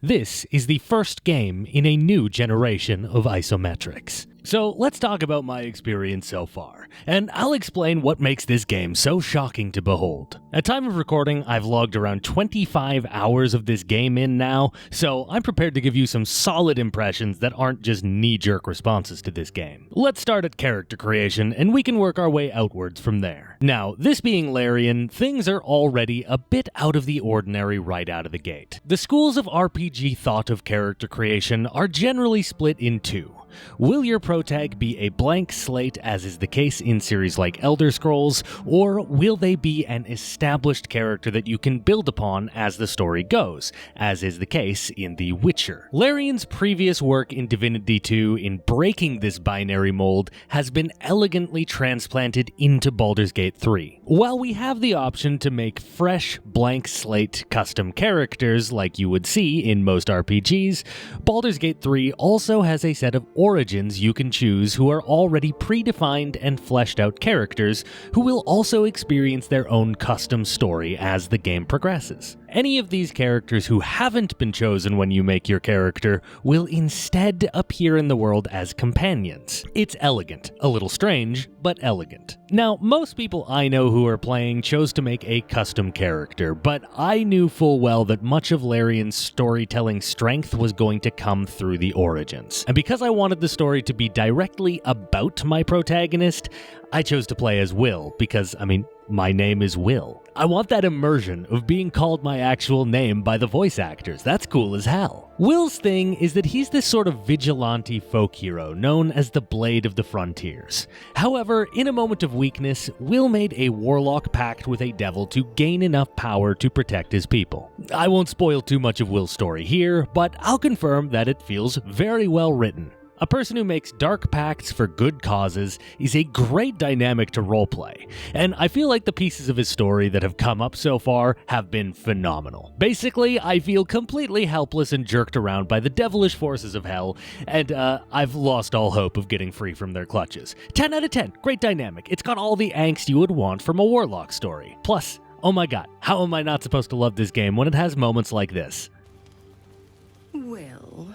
This is the first game in a new generation of isometrics. So let's talk about my experience so far, and I'll explain what makes this game so shocking to behold. At time of recording, I've logged around 25 hours of this game in now, so I'm prepared to give you some solid impressions that aren't just knee-jerk responses to this game. Let's start at character creation, and we can work our way outwards from there. Now, this being Larian, things are already a bit out of the ordinary right out of the gate. The schools of RPG thought of character creation are generally split in two. Will your protag be a blank slate, as is the case in series like Elder Scrolls, or will they be an established character that you can build upon as the story goes, as is the case in The Witcher? Larian's previous work in Divinity 2 in breaking this binary mold has been elegantly transplanted into Baldur's Gate 3. While we have the option to make fresh, blank slate custom characters like you would see in most RPGs, Baldur's Gate 3 also has a set of origins you can choose who are already predefined and fleshed out characters who will also experience their own custom story as the game progresses. Any of these characters who haven't been chosen when you make your character will instead appear in the world as companions. It's elegant, a little strange, but elegant. Now, most people I know who are playing chose to make a custom character, but I knew full well that much of Larian's storytelling strength was going to come through the origins. And because I wanted the story to be directly about my protagonist, I chose to play as Will because, my name is Will. I want that immersion of being called my actual name by the voice actors. That's cool as hell. Will's thing is that he's this sort of vigilante folk hero known as the Blade of the Frontiers. However, in a moment of weakness, Will made a warlock pact with a devil to gain enough power to protect his people. I won't spoil too much of Will's story here, but I'll confirm that it feels very well written. A person who makes dark pacts for good causes is a great dynamic to roleplay, and I feel like the pieces of his story that have come up so far have been phenomenal. Basically, I feel completely helpless and jerked around by the devilish forces of hell, and I've lost all hope of getting free from their clutches. 10 out of 10, great dynamic. It's got all the angst you would want from a warlock story. Plus, oh my god, how am I not supposed to love this game when it has moments like this? Will,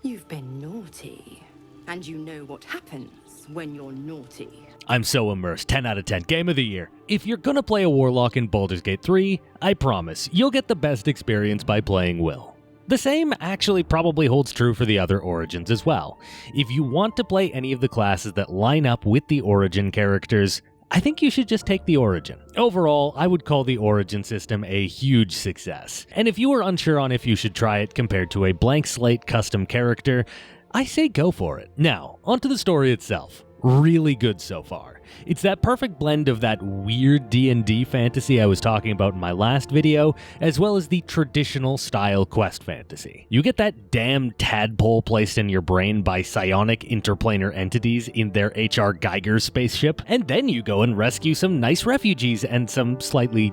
you've been naughty, and you know what happens when you're naughty. I'm so immersed, 10 out of 10, game of the year. If you're gonna play a warlock in Baldur's Gate 3, I promise, you'll get the best experience by playing Will. The same actually probably holds true for the other origins as well. If you want to play any of the classes that line up with the origin characters, I think you should just take the origin. Overall, I would call the origin system a huge success. And if you are unsure on if you should try it compared to a blank slate custom character, I say go for it. Now, onto the story itself. Really good so far. It's that perfect blend of that weird D&D fantasy I was talking about in my last video, as well as the traditional style quest fantasy. You get that damn tadpole placed in your brain by psionic interplanar entities in their H.R. Geiger spaceship, and then you go and rescue some nice refugees and some slightly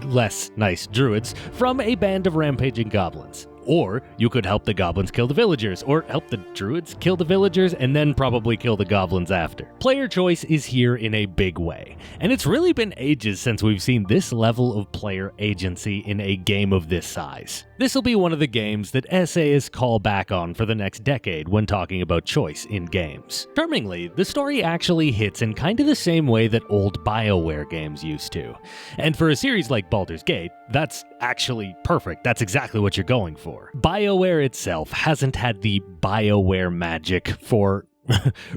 less nice druids from a band of rampaging goblins. Or you could help the goblins kill the villagers, or help the druids kill the villagers, and then probably kill the goblins after. Player choice is here in a big way, and it's really been ages since we've seen this level of player agency in a game of this size. This will be one of the games that essayists call back on for the next decade when talking about choice in games. Charmingly, the story actually hits in kind of the same way that old BioWare games used to. And for a series like Baldur's Gate, that's actually perfect. That's exactly what you're going for. BioWare itself hasn't had the BioWare magic for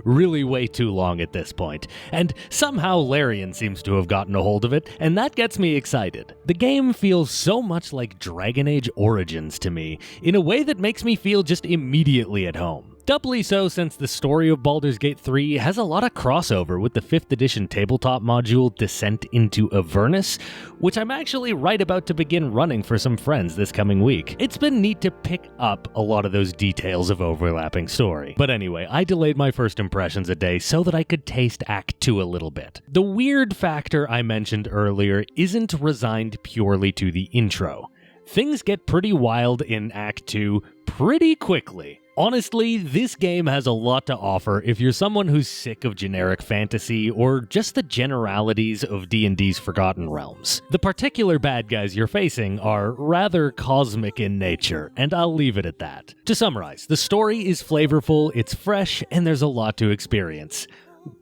really way too long at this point, and somehow Larian seems to have gotten a hold of it, and that gets me excited. The game feels so much like Dragon Age Origins to me, in a way that makes me feel just immediately at home. Doubly so since the story of Baldur's Gate 3 has a lot of crossover with the 5th edition tabletop module Descent into Avernus, which I'm actually right about to begin running for some friends this coming week. It's been neat to pick up a lot of those details of overlapping story. But anyway, I delayed my first impressions a day so that I could taste Act 2 a little bit. The weird factor I mentioned earlier isn't resigned purely to the intro. Things get pretty wild in Act 2 pretty quickly. Honestly, this game has a lot to offer if you're someone who's sick of generic fantasy or just the generalities of D&D's Forgotten Realms. The particular bad guys you're facing are rather cosmic in nature, and I'll leave it at that. To summarize, the story is flavorful, it's fresh, and there's a lot to experience.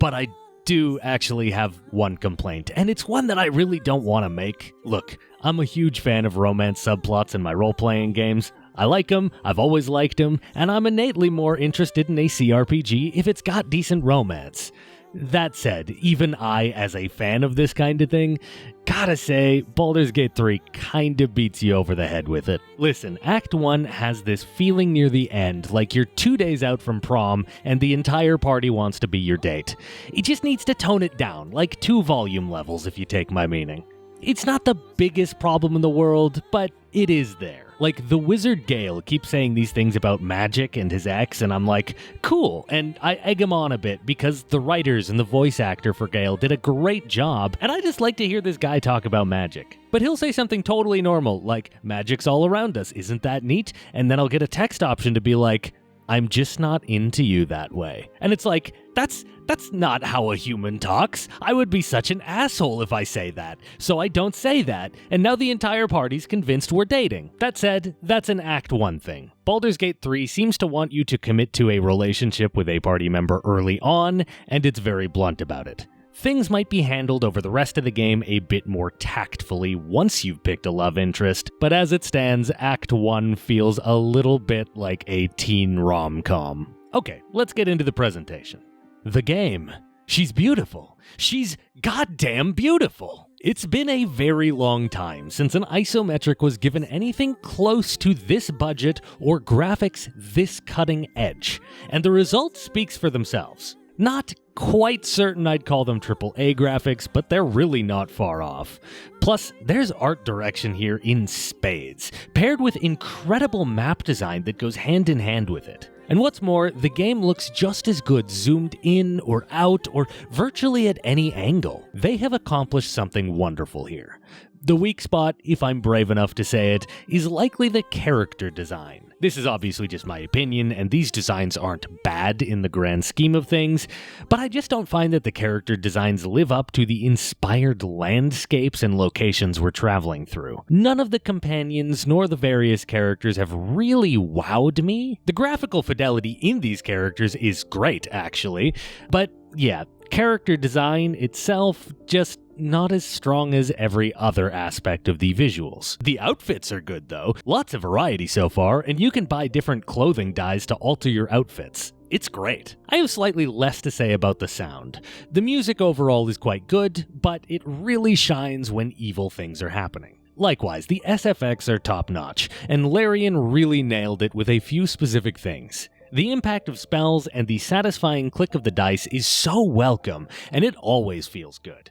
But I do actually have one complaint, and it's one that I really don't want to make. Look, I'm a huge fan of romance subplots in my role-playing games. I like them, I've always liked them, and I'm innately more interested in a CRPG if it's got decent romance. That said, even I, as a fan of this kind of thing, gotta say, Baldur's Gate 3 kinda beats you over the head with it. Listen, Act 1 has this feeling near the end, like you're 2 days out from prom and the entire party wants to be your date. It just needs to tone it down, like 2 volume levels if you take my meaning. It's not the biggest problem in the world, but it is there. Like, the wizard Gale keeps saying these things about magic and his ex, and I'm like, cool, and I egg him on a bit because the writers and the voice actor for Gale did a great job, and I just like to hear this guy talk about magic. But he'll say something totally normal, like, magic's all around us, isn't that neat? And then I'll get a text option to be like, I'm just not into you that way. And it's like, that's not how a human talks. I would be such an asshole if I say that. So I don't say that, and now the entire party's convinced we're dating. That said, that's an Act 1 thing. Baldur's Gate 3 seems to want you to commit to a relationship with a party member early on, and it's very blunt about it. Things might be handled over the rest of the game a bit more tactfully once you've picked a love interest, but as it stands, Act 1 feels a little bit like a teen rom-com. Okay, let's get into the presentation. The game. She's beautiful. She's goddamn beautiful. It's been a very long time since an isometric was given anything close to this budget or graphics this cutting edge, and the result speaks for themselves. Not quite certain I'd call them AAA graphics, but they're really not far off. Plus, there's art direction here in spades, paired with incredible map design that goes hand in hand with it. And what's more, the game looks just as good zoomed in or out or virtually at any angle. They have accomplished something wonderful here. The weak spot, if I'm brave enough to say it, is likely the character design. This is obviously just my opinion, and these designs aren't bad in the grand scheme of things, but I just don't find that the character designs live up to the inspired landscapes and locations we're traveling through. None of the companions nor the various characters have really wowed me. The graphical fidelity in these characters is great, actually, but yeah, character design itself just not as strong as every other aspect of the visuals. The outfits are good though, lots of variety so far, and you can buy different clothing dyes to alter your outfits. It's great. I have slightly less to say about the sound. The music overall is quite good, but it really shines when evil things are happening. Likewise, the SFX are top-notch, and Larian really nailed it with a few specific things. The impact of spells and the satisfying click of the dice is so welcome, and it always feels good.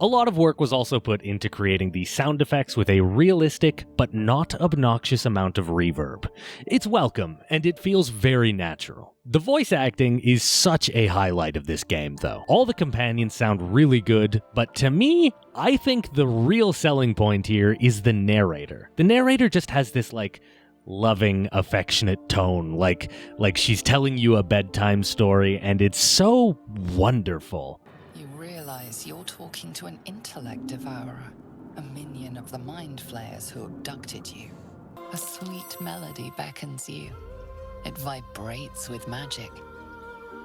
A lot of work was also put into creating the sound effects with a realistic but not obnoxious amount of reverb. It's welcome, and it feels very natural. The voice acting is such a highlight of this game, though. All the companions sound really good, but to me, I think the real selling point here is the narrator. The narrator just has this, loving, affectionate tone, like she's telling you a bedtime story, and it's so wonderful. Realize you're talking to an intellect devourer, a minion of the mind flayers who abducted you. A sweet melody beckons you. It vibrates with magic.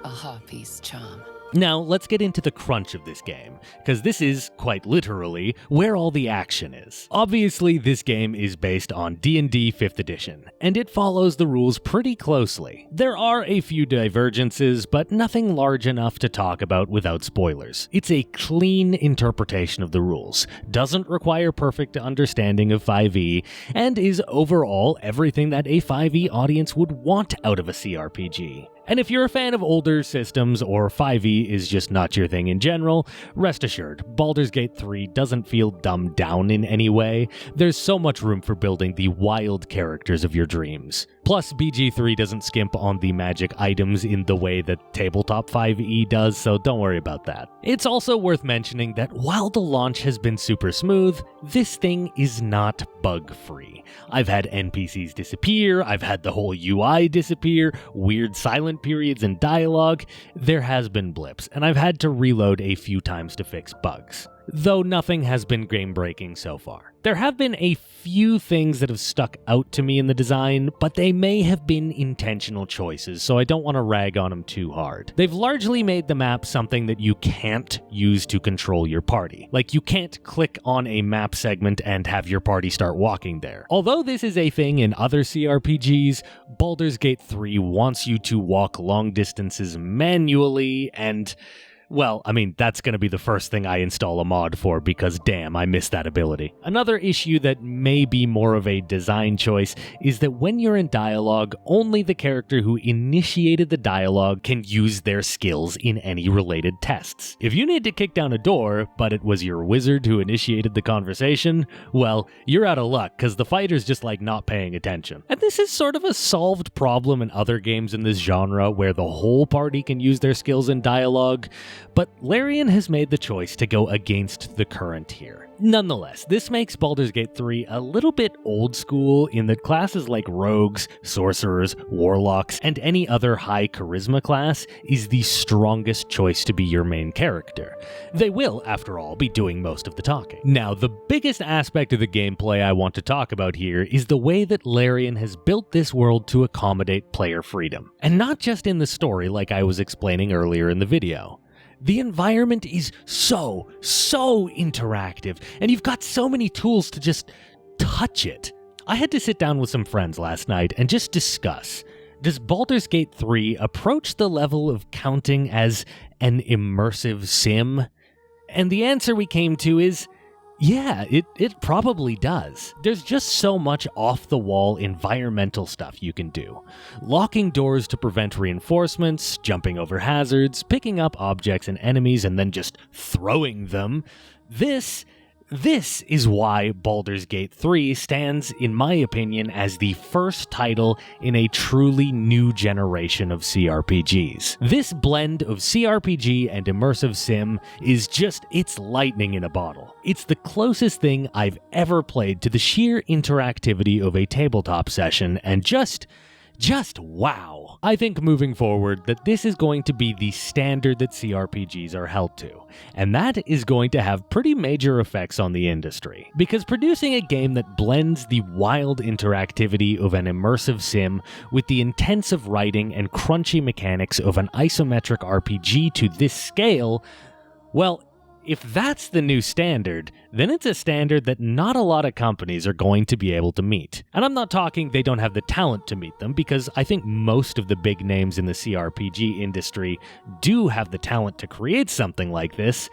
A harpy's charm. Now, let's get into the crunch of this game, because this is, quite literally, where all the action is. Obviously, this game is based on D&D 5th edition, and it follows the rules pretty closely. There are a few divergences, but nothing large enough to talk about without spoilers. It's a clean interpretation of the rules, doesn't require perfect understanding of 5e, and is overall everything that a 5e audience would want out of a CRPG. And if you're a fan of older systems or 5e is just not your thing in general, rest assured, Baldur's Gate 3 doesn't feel dumbed down in any way. There's so much room for building the wild characters of your dreams. Plus, BG3 doesn't skimp on the magic items in the way that Tabletop 5e does, so don't worry about that. It's also worth mentioning that while the launch has been super smooth, this thing is not bug-free. I've had NPCs disappear, I've had the whole UI disappear, weird silent periods in dialogue. There has been blips, and I've had to reload a few times to fix bugs. Though nothing has been game-breaking so far. There have been a few things that have stuck out to me in the design, but they may have been intentional choices, so I don't want to rag on them too hard. They've largely made the map something that you can't use to control your party. Like, you can't click on a map segment and have your party start walking there. Although this is a thing in other CRPGs, Baldur's Gate 3 wants you to walk long distances manually, and well, I mean, that's going to be the first thing I install a mod for because damn, I miss that ability. Another issue that may be more of a design choice is that when you're in dialogue, only the character who initiated the dialogue can use their skills in any related tests. If you need to kick down a door, but it was your wizard who initiated the conversation, well, you're out of luck because the fighter's just like not paying attention. And this is sort of a solved problem in other games in this genre where the whole party can use their skills in dialogue. But Larian has made the choice to go against the current here. Nonetheless, this makes Baldur's Gate 3 a little bit old school in that classes like rogues, sorcerers, warlocks, and any other high charisma class is the strongest choice to be your main character. They will, after all, be doing most of the talking. Now, the biggest aspect of the gameplay I want to talk about here is the way that Larian has built this world to accommodate player freedom. And not just in the story like I was explaining earlier in the video. The environment is so interactive, and you've got so many tools to just touch it. I had to sit down with some friends last night and just discuss, does Baldur's Gate 3 approach the level of counting as an immersive sim? And the answer we came to is, yeah, it probably does. There's just so much off-the-wall environmental stuff you can do. Locking doors to prevent reinforcements, jumping over hazards, picking up objects and enemies and then just throwing them. This is why Baldur's Gate 3 stands, in my opinion, as the first title in a truly new generation of CRPGs. This blend of CRPG and immersive sim is it's lightning in a bottle. It's the closest thing I've ever played to the sheer interactivity of a tabletop session, and just wow. I think moving forward that this is going to be the standard that CRPGs are held to, and that is going to have pretty major effects on the industry. Because producing a game that blends the wild interactivity of an immersive sim with the intensive writing and crunchy mechanics of an isometric RPG to this scale, well, if that's the new standard, then it's a standard that not a lot of companies are going to be able to meet. And I'm not talking they don't have the talent to meet them, because I think most of the big names in the CRPG industry do have the talent to create something like this.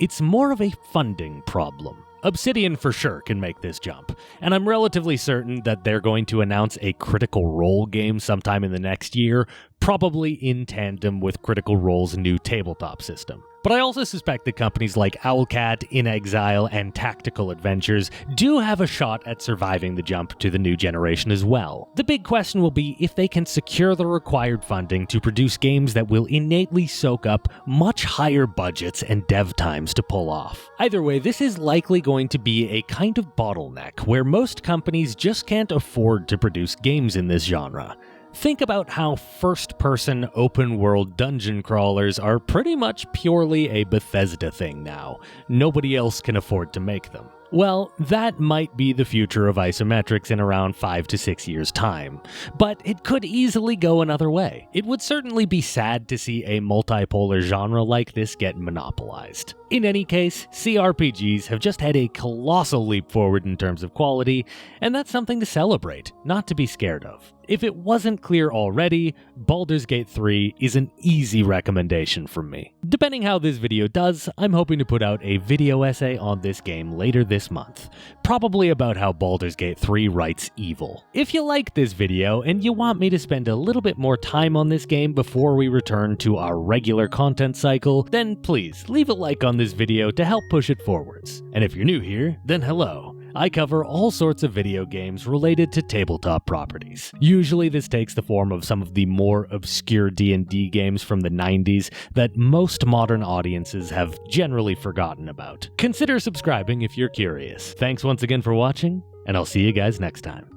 It's more of a funding problem. Obsidian for sure can make this jump, and I'm relatively certain that they're going to announce a Critical Role game sometime in the next year, probably in tandem with Critical Role's new tabletop system. But I also suspect that companies like Owlcat, In Exile, and Tactical Adventures do have a shot at surviving the jump to the new generation as well. The big question will be if they can secure the required funding to produce games that will innately soak up much higher budgets and dev times to pull off. Either way, this is likely going to be a kind of bottleneck where most companies just can't afford to produce games in this genre. Think about how first-person open-world dungeon crawlers are pretty much purely a Bethesda thing now. Nobody else can afford to make them. Well, that might be the future of isometrics in around 5 to 6 years' time, but it could easily go another way. It would certainly be sad to see a multipolar genre like this get monopolized. In any case, CRPGs have just had a colossal leap forward in terms of quality, and that's something to celebrate, not to be scared of. If it wasn't clear already, Baldur's Gate 3 is an easy recommendation from me. Depending how this video does, I'm hoping to put out a video essay on this game later this this month, probably about how Baldur's Gate 3 writes evil. If you like this video and you want me to spend a little bit more time on this game before we return to our regular content cycle, then please leave a like on this video to help push it forwards. And if you're new here, then hello. I cover all sorts of video games related to tabletop properties. Usually this takes the form of some of the more obscure D&D games from the 90s that most modern audiences have generally forgotten about. Consider subscribing if you're curious. Thanks once again for watching, and I'll see you guys next time.